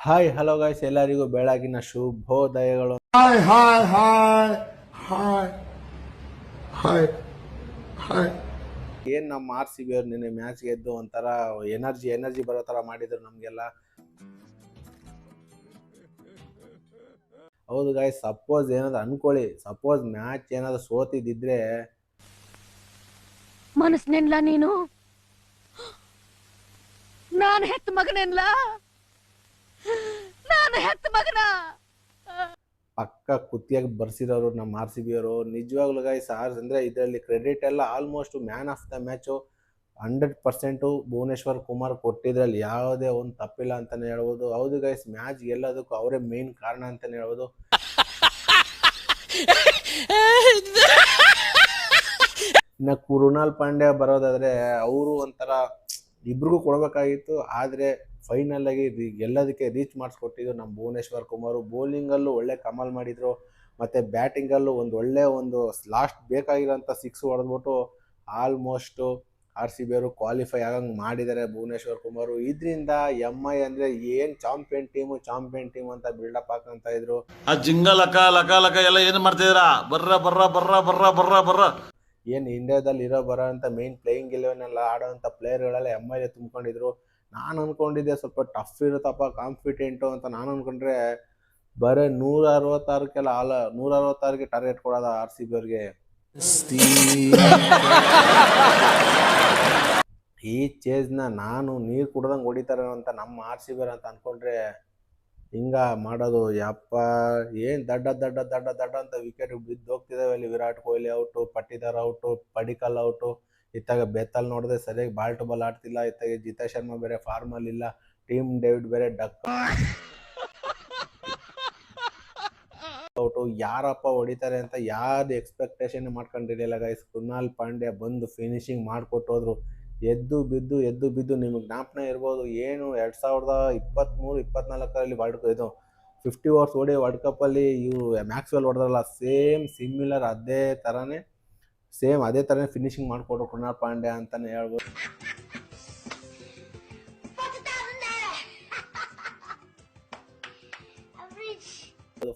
Hi hello guys, ಎಲ್ಲರಿಗೂ ಬೆಳಗಿನ ಶುಭೋದಯಗಳು. Hi, hi, hi, hi, hi, hi. ಏನ್ ನಮ್ಮ ಆರ್ ಸಿ ಬಿ ಅವ್ರು ನಿನ್ನೆ ಮ್ಯಾಚ್ ಗೆದ್ದು ಒಂಥರ ಎನರ್ಜಿ ಬರೋ ತರ ಮಾಡಿದ್ರು ನಮ್ಗೆಲ್ಲ. ಹೌದು ಗೈಸ್, ಸಪೋಸ್ ಏನಾದ್ರು ಅನ್ಕೊಳ್ಳಿ, ಸಪೋಸ್ ಮ್ಯಾಚ್ ಏನಾದ್ರು ಸೋತಿದ್ದಿದ್ರೆ ಮನಸ್ನೆನ್ಲ ನೀನು ನಾನು ಹೆತ್ತ ಮಗನೆನ್ಲ ನಾನು ಹೆತ್ತ ಮಗನ ಪಕ್ಕ ಕುತ್ತಿಯಾಗಿ ಬರ್ಸಿರೋರು ನಮ್ಮ ಆರ್ ಸಿ ಬಿ ಅವರು. ನಿಜವಾಗ್ಲೂ ಗೈಸ್, ಅಂದ್ರೆ ಇದರಲ್ಲಿ ಕ್ರೆಡಿಟ್ ಎಲ್ಲ almost man of the match 100% Bhuvneshwar Kumar ಕೊಟ್ಟಿದ್ರಲ್ಲಿ ಯಾವುದೇ ಒಂದು ತಪ್ಪಿಲ್ಲ ಅಂತಾನೆ ಹೇಳ್ಬೋದು. ಹೌದು ಗೈಸ್, ಮ್ಯಾಚ್ ಗೆಲ್ಲೋದಕ್ಕೂ ಅವರೇ ಮೇನ್ ಕಾರಣ ಅಂತಾನೆ ಹೇಳ್ಬೋದು. ಇನ್ನು ಕೃಣಾಲ್ ಪಾಂಡ್ಯ ಬರೋದಾದ್ರೆ ಅವರು ಒಂಥರ ಇಬ್ರಿಗೂ ಕೊಡ್ಬೇಕಾಗಿತ್ತು, ಆದ್ರೆ ಫೈನಲ್ ಆಗಿ ಗೆಲ್ಲೋದಕ್ಕೆ ರೀಚ್ ಮಾಡಿಸ್ಕೊಟ್ಟಿದ್ದು ನಮ್ಮ ಭುವನೇಶ್ವರ್ ಕುಮಾರ್. ಬೌಲಿಂಗಲ್ಲೂ ಒಳ್ಳೆ ಕಮಾಲ್ ಮಾಡಿದ್ರು, ಮತ್ತೆ ಬ್ಯಾಟಿಂಗಲ್ಲೂ ಒಂದು ಲಾಸ್ಟ್ ಬೇಕಾಗಿರೋಂಥ 6 ಹೊಡೆದ್ಬಿಟ್ಟು ಆಲ್ಮೋಸ್ಟ್ ಆರ್ ಸಿ ಬಿ ಅವರು ಕ್ವಾಲಿಫೈ ಆಗಂಗೆ ಮಾಡಿದ್ದಾರೆ ಭುವನೇಶ್ವರ್ ಕುಮಾರ್. ಇದರಿಂದ MI ಅಂದ್ರೆ ಏನ್ ಚಾಂಪಿಯನ್ ಟೀಮ್ ಅಂತ ಬಿಲ್ಡಪ್ ಹಾಕಂತ ಇದ್ರು. ಆ ಜಿಂಗ ಲಕ ಲಕ ಲಕ ಎಲ್ಲ ಏನ್ ಮಾಡ್ತಿದ್ದೀರಾ? ಬರ್ರ ಬರ್ರ ಬರ್ರ ಬರ್ರ ಬರ್ರ ಬರ್ರ ಏನು ಇಂಡಿಯಾದಲ್ಲಿ ಬರೋ ಅಂತ ಮೇನ್ ಪ್ಲೇಯಿಂಗ್ 11 ಎಲ್ಲ ಆಡೋಂಥ ಪ್ಲೇಯರ್ಗಳೆಲ್ಲ MI ತುಂಬ್ಕೊಂಡಿದ್ರು. ನಾನು ಅನ್ಕೊಂಡಿದ್ದೆ ಸ್ವಲ್ಪ ಟಫ್ ಇರುತ್ತಪ್ಪ, ಕಾನ್ಫಿಡೆಂಟು ಅಂತ ನಾನು ಅನ್ಕೊಂಡ್ರೆ ಬರೀ 166ಗೆ ಟಾರ್ಗೆಟ್ ಕೊಡೋದ ಆರ್ ಸಿ ಬಿ ಅವ್ರಿಗೆ. ಈ ಚೇಸ್ನ ನಾನು ನೀರು ಕುಡ್ದಂಗೆ ಹೊಡಿತಾರೆ ಅಂತ ನಮ್ಮ ಆರ್ ಸಿ ಬಿ ಅಂತ ಅನ್ಕೊಂಡ್ರೆ ಹಿಂಗ ಮಾಡೋದು. ಯಪ್ಪ, ಏನ್ ದಡ್ಡ ಅಂತ ವಿಕೆಟ್ ಬಿದ್ದು ಹೋಗ್ತಿದಾವೆ ಅಲ್ಲಿ. Virat Kohli out, Patidar out, Padikkal out. ಇತ್ತಾಗ ಬೆತ್ತಲ್ ನೋಡಿದ್ರೆ ಸರಿಯಾಗಿ ಬಾಲ್ ಟು ಬಾಲ್ ಆಡ್ತಿಲ್ಲ. ಇತ್ತಾಗ ಜಿತೇಶ್ ಶರ್ಮಾ ಬೇರೆ ಫಾರ್ಮಲ್ ಇಲ್ಲ, ಟೀಮ್ ಡೇವಿಡ್ ಬೇರೆ ಡಕ್ ಔಟು. ಯಾರಪ್ಪ ಹೊಡಿತಾರೆ ಅಂತ ಯಾರು ಎಕ್ಸ್ಪೆಕ್ಟೇಷನ್ ಮಾಡ್ಕೊಂಡಿರಲಿಲ್ಲ ಗೈಸ್. ಕೃಣಾಲ್ ಪಾಂಡ್ಯ ಬಂದು ಫಿನಿಶಿಂಗ್ ಮಾಡಿಕೊಟ್ಟೋದ್ರು. ಎದ್ದು ಬಿದ್ದು ನಿಮಗೆ ಜ್ಞಾಪನ ಇರ್ಬೋದು, ಏನು 2023-24 ಇದು 50 ಓವರ್ಸ್ ಓಡಿ ವರ್ಲ್ಡ್ ಕಪ್ಪಲ್ಲಿ ಇವರು ಮ್ಯಾಕ್ಸ್ವೆಲ್ ಹೊಡೆದ್ರಲ್ಲ, ಸಿಮಿಲರ್ ಅದೇ ಥರನೇ ಫಿನಿಶಿಂಗ್ ಮಾಡಿಕೊಟ್ರು ಕೃಣಾಲ್ ಪಾಂಡ್ಯ ಅಂತಲೇ ಹೇಳ್ಬೋದು.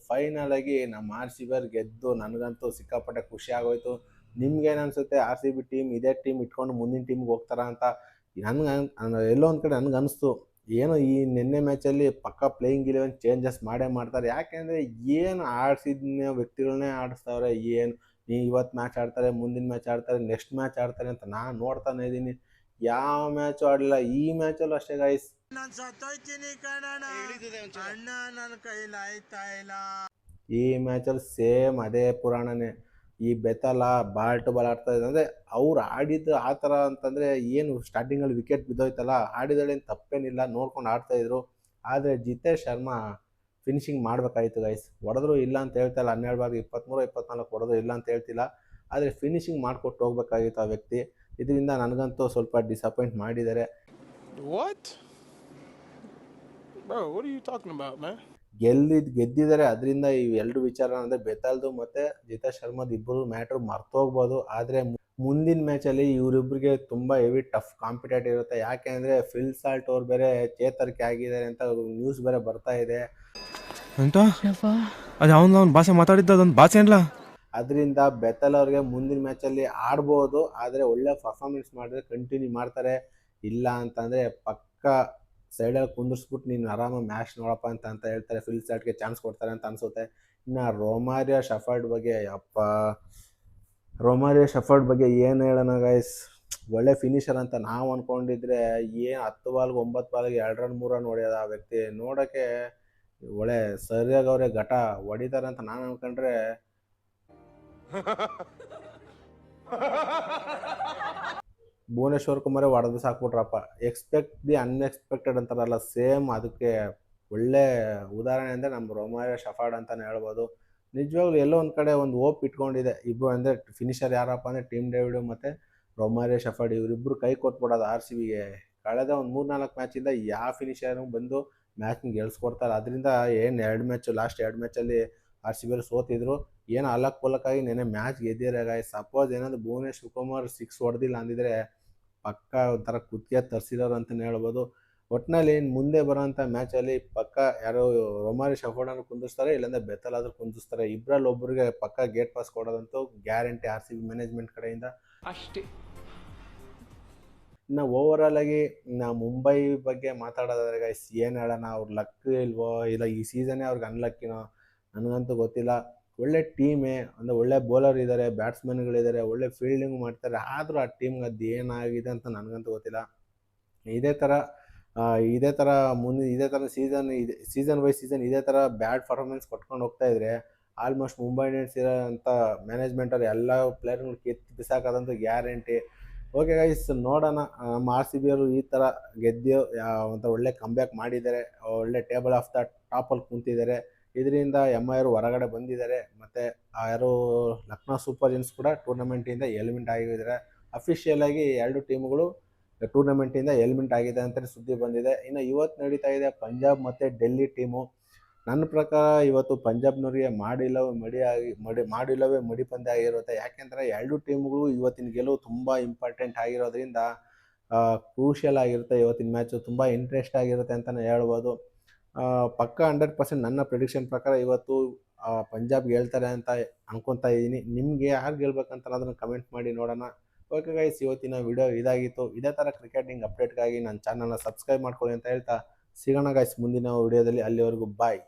ಫೈನಲ್ ಆಗಿ ನಮ್ಮ ಆರ್ ಸಿ ಬಿ ಗೆದ್ದು ನನಗಂತೂ ಸಿಕ್ಕಾಪಟ್ಟೆ ಖುಷಿ ಆಗೋಯ್ತು. ನಿಮ್ಗೇನು ಅನ್ಸುತ್ತೆ? ಆರ್ ಸಿ ಬಿ ಟೀಮ್ ಇದೇ ಟೀಮ್ ಇಟ್ಕೊಂಡು ಮುಂದಿನ ಟೀಮ್ಗೆ ಹೋಗ್ತಾರ ಅಂತ ಎಲ್ಲೋ ಒಂದು ಕಡೆ ನನಗೆ ಅನಿಸ್ತು. ಏನೋ ಈ ನಿನ್ನೆ ಮ್ಯಾಚಲ್ಲಿ ಪಕ್ಕ ಪ್ಲೇಯಿಂಗ್ 11 ಚೇಂಜಸ್ ಮಾಡ್ತಾರೆ. ಯಾಕೆಂದರೆ ಏನು ಆಡಿಸಿದ ವ್ಯಕ್ತಿಗಳನ್ನೇ ಆಡಿಸ್ತವ್ರೆ. ಏನು ಇವತ್ತು ಮ್ಯಾಚ್ ಆಡ್ತಾರೆ, ಮುಂದಿನ ಮ್ಯಾಚ್ ಆಡ್ತಾರೆ, ನೆಕ್ಸ್ಟ್ ಮ್ಯಾಚ್ ಆಡ್ತಾರೆ ಅಂತ ನಾನು ನೋಡ್ತಾನೆ ಇದ್ದೀನಿ. ಯಾವ ಮ್ಯಾಚು ಆಡಲಿಲ್ಲ. ಈ ಮ್ಯಾಚಲ್ಲೂ ಅಷ್ಟೇ ಗೈಸ್, ಈ ಮ್ಯಾಚಲ್ಲಿ ಸೇಮ್ ಅದೇ ಪುರಾಣನೇ. ಈ ಬೆತ್ತಲ ಬಾಲ್ ಟು ಬಾಲ್ ಆಡ್ತಾ ಇದೆ ಅಂದರೆ ಅವ್ರು ಆಡಿದ್ದು ಆ ಥರ ಅಂತಂದರೆ, ಏನು ಸ್ಟಾರ್ಟಿಂಗಲ್ಲಿ ವಿಕೆಟ್ ಬಿದ್ದೋಯ್ತಲ್ಲ, ಆಡಿದಳೇನು ತಪ್ಪೇನಿಲ್ಲ, ನೋಡ್ಕೊಂಡು ಆಡ್ತಾಯಿದ್ರು. ಆದರೆ ಜಿತೇಶ್ ಶರ್ಮಾ ಫಿನಿಶಿಂಗ್ ಮಾಡಬೇಕಾಗಿತ್ತು ಗೈಸ್. ಹೊಡೆದ್ರು ಇಲ್ಲ ಅಂತ ಹೇಳ್ತಾಯಿಲ್ಲ, 12 ಬಾಲ್ 23-24 ಹೊಡೆದ್ರು ಇಲ್ಲ ಅಂತ ಹೇಳ್ತಿಲ್ಲ, ಆದರೆ ಫಿನಿಶಿಂಗ್ ಮಾಡಿಕೊಟ್ಟು ಹೋಗ್ಬೇಕಾಗಿತ್ತು ಆ ವ್ಯಕ್ತಿ. ಇದರಿಂದ ನನಗಂತೂ ಸ್ವಲ್ಪ ಡಿಸಪಾಯಿಂಟ್ ಮಾಡಿದ್ದಾರೆ. ಗೆದ್ದಿದ್ದಾರೆ. ಅದರಿಂದ ಇವೆರಡು ವಿಚಾರ ಅಂದರೆ ಬೆತ್ತಲ್ದು ಮತ್ತು ಜಿತೇಶ್ ಶರ್ಮಾದ್ ಇಬ್ಬರು ಮ್ಯಾಟ್ರು ಮರ್ತೋಗ್ಬೋದು. ಆದರೆ ಮುಂದಿನ ಮ್ಯಾಚಲ್ಲಿ ಇವರಿಬ್ಬರಿಗೆ ತುಂಬ ಹೆವಿ ಟಫ್ ಕಾಂಪಿಟೇಟಿವ್ ಇರುತ್ತೆ. ಯಾಕೆ ಅಂದರೆ ಫಿಲ್ ಸಾಲ್ಟ್ ಅವ್ರು ಬೇರೆ ಚೇತರಿಕೆ ಆಗಿದ್ದಾರೆ ಅಂತ ನ್ಯೂಸ್ ಬೇರೆ ಬರ್ತಾ ಇದೆ. ಭಾಷೆ ಮಾತಾಡಿದ್ದ ಭಾಷೆ ಅಲ್ಲ. ಅದರಿಂದ ಬೆತ್ತಲ್ ಅವ್ರಿಗೆ ಮುಂದಿನ ಮ್ಯಾಚಲ್ಲಿ ಆಡ್ಬೋದು, ಆದರೆ ಒಳ್ಳೆ ಪರ್ಫಾರ್ಮೆನ್ಸ್ ಮಾಡಿದ್ರೆ ಕಂಟಿನ್ಯೂ ಮಾಡ್ತಾರೆ. ಇಲ್ಲ ಅಂತಂದರೆ ಪಕ್ಕ ಸೈಡಲ್ಲಿ ಕುಂದಿರ್ಸ್ಬಿಟ್ಟು ನೀನು ಆರಾಮಾಗಿ ಮ್ಯಾಚ್ ನೋಡಪ್ಪ ಅಂತ ಹೇಳ್ತಾರೆ. ಫಿಲ್ ಸಾಲ್ಟ್ಗೆ ಚಾನ್ಸ್ ಕೊಡ್ತಾರೆ ಅಂತ ಅನಿಸುತ್ತೆ. ಇನ್ನು ರೊಮಾರಿಯೋ ಶಫರ್ಡ್ ಬಗ್ಗೆ ಏನು ಹೇಳೋಣ ಗೈಸ್, ಒಳ್ಳೆ ಫಿನಿಷರ್ ಅಂತ ನಾವು ಅಂದ್ಕೊಂಡಿದ್ರೆ ಏನು 10 ಬಾಲ್ಗೆ 9 ಬಾಲ್ಗೆ 2 ರನ್ 3 ರನ್ ಹೊಡೆಯೋದು ಆ ವ್ಯಕ್ತಿ. ನೋಡೋಕ್ಕೆ ಒಳ್ಳೆ ಸರಿಯಾಗಿ ಅವರೇ ಘಟ ಹೊಡಿತಾರೆ ಅಂತ ನಾನು ಅಂದ್ಕೊಂಡ್ರೆ ಭುವನೇಶ್ವರ್ ಕುಮಾರೇ ಹೊಡೆದು ಸಾಕ್ಬಿಟ್ರಪ್ಪ. ಎಕ್ಸ್ಪೆಕ್ಟ್ ದಿ ಅನ್ಎಕ್ಸ್ಪೆಕ್ಟೆಡ್ ಅಂತಾರಲ್ಲ, ಸೇಮ್ ಅದಕ್ಕೆ ಒಳ್ಳೆ ಉದಾಹರಣೆ ಅಂದರೆ ನಮ್ಮ ರೊಮಾರಿಯೋ ಶಫರ್ಡ್ ಅಂತಲೇ ಹೇಳ್ಬೋದು. ನಿಜವಾಗ್ಲೂ ಎಲ್ಲೋ ಒಂದು ಕಡೆ ಒಂದು ಹೋಪ್ ಇಟ್ಕೊಂಡಿದೆ. ಇಬ್ಬರು ಅಂದರೆ ಫಿನಿಷರ್ ಯಾರಪ್ಪ ಅಂದರೆ ಟೀಮ್ ಡೇವಿಡ್ ಮತ್ತು ರೊಮಾರಿಯೋ ಶಫರ್ಡ್, ಇವರಿಬ್ಬರು ಕೈ ಕೊಟ್ಬಿಡೋದು ಆರ್ ಸಿ ಬಿಗೆ. ಕಳೆದ ಒಂದು 3-4 ಮ್ಯಾಚಿಂದ ಯಾವ ಫಿನಿಷರ್ ಬಂದು ಮ್ಯಾಚ್ನ ಗೆಲ್ಸ್ಕೊಡ್ತಾರೆ. ಅದರಿಂದ ಏನು ಲಾಸ್ಟ್ 2 ಮ್ಯಾಚಲ್ಲಿ ಆರ್ ಸಿ ಬಿ ಸೋತಿದ್ರು. ಏನು ಅಲಕ್ ಪಲಕ್ಕಾಗಿ ನೆನೆ ಮ್ಯಾಚ್ ಗೆದ್ದಿರೋ. ಸಪೋಸ್ ಏನಾದರೂ ಭುವನೇಶ್ವರ್ ಕುಮಾರ್ 6 ಹೊಡೆದಿಲ್ಲ ಅಂದಿದ್ರೆ ಪಕ್ಕ ಒಂಥರ ಕುತ್ತಿಗೆ ತರಿಸಿರೋರು ಅಂತಲೇ ಹೇಳ್ಬೋದು. ಒಟ್ಟಿನಲ್ಲಿ ಮುಂದೆ ಬರೋಂಥ ಮ್ಯಾಚಲ್ಲಿ ಪಕ್ಕ ಯಾರೋ ರೊಮಾರಿ ಶಫೋರ್ಡನ್ನು ಕುಂದಿಸ್ತಾರೆ, ಇಲ್ಲಾಂದರೆ ಬೆತ್ತಲ್ ಆದರೂ ಕುಂದಿಸ್ತಾರೆ. ಇಬ್ಬರಲ್ಲಿ ಒಬ್ಬರಿಗೆ ಪಕ್ಕ ಗೇಟ್ ಪಾಸ್ ಕೊಡೋದಂತೂ ಗ್ಯಾರಂಟಿ RCB ಮ್ಯಾನೇಜ್ಮೆಂಟ್ ಕಡೆಯಿಂದ ಅಷ್ಟೇ. ಇನ್ನು ಓವರಾಲ್ ಆಗಿ ನಾವು ಮುಂಬೈ ಬಗ್ಗೆ ಮಾತಾಡೋದಾದ್ರೆ ಗೈಸ್ ಏನು ಹೇಳೋಣ, ಅವ್ರ ಲಕ್ ಇಲ್ವೋ ಇಲ್ಲ ಈ ಸೀಸನ್ನೇ ಅವ್ರಿಗೆ ಅನ್ಲಕ್ಕಿನೋ ನನಗಂತೂ ಗೊತ್ತಿಲ್ಲ. ಒಳ್ಳೆ ಟೀಮೇ, ಅಂದರೆ ಒಳ್ಳೆ ಬೌಲರ್ ಇದ್ದಾರೆ, ಬ್ಯಾಟ್ಸ್ಮನ್ಗಳಿದ್ದಾರೆ, ಒಳ್ಳೆ ಫೀಲ್ಡಿಂಗ್ ಮಾಡ್ತಾರೆ. ಆದರೂ ಆ ಟೀಮ್ಗೆ ಅದು ಏನಾಗಿದೆ ಅಂತ ನನಗಂತೂ ಗೊತ್ತಿಲ್ಲ. ಇದೇ ಥರ ಸೀಸನ್ ಬೈ ಸೀಸನ್ ಇದೇ ಥರ ಬ್ಯಾಡ್ ಪರ್ಫಾರ್ಮೆನ್ಸ್ ಕೊಟ್ಕೊಂಡು ಹೋಗ್ತಾ ಇದ್ರೆ ಆಲ್ಮೋಸ್ಟ್ ಮುಂಬೈ ಇಂಡಿಯನ್ಸ್ ಇರೋಂಥ ಮ್ಯಾನೇಜ್ಮೆಂಟಲ್ಲಿ ಎಲ್ಲ ಪ್ಲೇಯರ್ಗಳು ಕಿತ್ತು ಬಿಸಾಕೋದಂತೂ ಗ್ಯಾರಂಟಿ. ಓಕೆ ಗೈಸ್, ನೋಡೋಣ. ನಮ್ಮ RCB ಅವರು ಈ ಥರ ಗೆದ್ದು ಒಂಥರ ಒಳ್ಳೆ ಕಂಬ್ಯಾಕ್ ಮಾಡಿದ್ದಾರೆ, ಒಳ್ಳೆ ಟೇಬಲ್ ಆಫ್ ದ ಟಾಪಲ್ಲಿ ಕುಂತಿದ್ದಾರೆ. ಇದರಿಂದ MI ಅವರು ಹೊರಗಡೆ ಬಂದಿದ್ದಾರೆ. ಮತ್ತು ಯಾರು ಲಕ್ನೋ ಸೂಪರ್ ಜೈಂಟ್ಸ್ ಕೂಡ ಟೂರ್ನಮೆಂಟಿಂದ ಎಲಿಮೆಂಟ್ ಆಗಿದ್ದಾರೆ. ಅಫಿಷಿಯಲಾಗಿ 2 ಟೀಮ್ಗಳು ಟೂರ್ನಮೆಂಟಿಂದ ಎಲಿಮೆಂಟ್ ಆಗಿದೆ ಅಂತಲೇ ಸುದ್ದಿ ಬಂದಿದೆ. ಇನ್ನು ಇವತ್ತು ನಡೀತಾ ಇದೆ ಪಂಜಾಬ್ ಮತ್ತು ಡೆಲ್ಲಿ ಟೀಮು. ನನ್ನ ಪ್ರಕಾರ ಇವತ್ತು ಪಂಜಾಬ್ನವ್ರಿಗೆ ಮಾಡಿಲ್ಲವೇ ಮಡಿ ಪಂದ್ಯ ಆಗಿರುತ್ತೆ. ಯಾಕೆಂದರೆ 2 ಟೀಮ್ಗಳು ಇವತ್ತಿನ ಗೆಲುವು ತುಂಬ ಇಂಪಾರ್ಟೆಂಟ್ ಆಗಿರೋದ್ರಿಂದ ಕ್ರೂಷಿಯಲ್ ಆಗಿರುತ್ತೆ. ಇವತ್ತಿನ ಮ್ಯಾಚು ತುಂಬ ಇಂಟ್ರೆಸ್ಟ್ ಆಗಿರುತ್ತೆ ಅಂತಲೇ ಹೇಳ್ಬೋದು. ಪಕ್ಕ 100% ನನ್ನ ಪ್ರಿಡಿಕ್ಷನ್ ಪ್ರಕಾರ ಇವತ್ತು ಪಂಜಾಬ್ ಗೆಲ್ತಾರೆ ಅಂತ ಅನ್ಕೊತಾ ಇದ್ದೀನಿ. ನಿಮಗೆ ಯಾರು ಗೆಲ್ಬೇಕಂತ ಅದನ್ನು ಕಮೆಂಟ್ ಮಾಡಿ ನೋಡೋಣ. ಓಕೆ ಗೈಸ್, ಇವತ್ತಿನ ವಿಡಿಯೋ ಇದಾಗಿತ್ತು. ಇದೇ ಥರ ಕ್ರಿಕೆಟಿಂಗ್ ಅಪ್ಡೇಟ್ಗಾಗಿ ನನ್ನ ಚಾನಲ್ನ ಸಬ್ಸ್ಕ್ರೈಬ್ ಮಾಡ್ಕೊಳ್ಳಿ ಅಂತ ಹೇಳ್ತಾ ಸಿಗೋಣ ಗೈಸ್ ಮುಂದಿನ ವಿಡಿಯೋದಲ್ಲಿ. ಅಲ್ಲಿವರೆಗೂ ಬಾಯ್.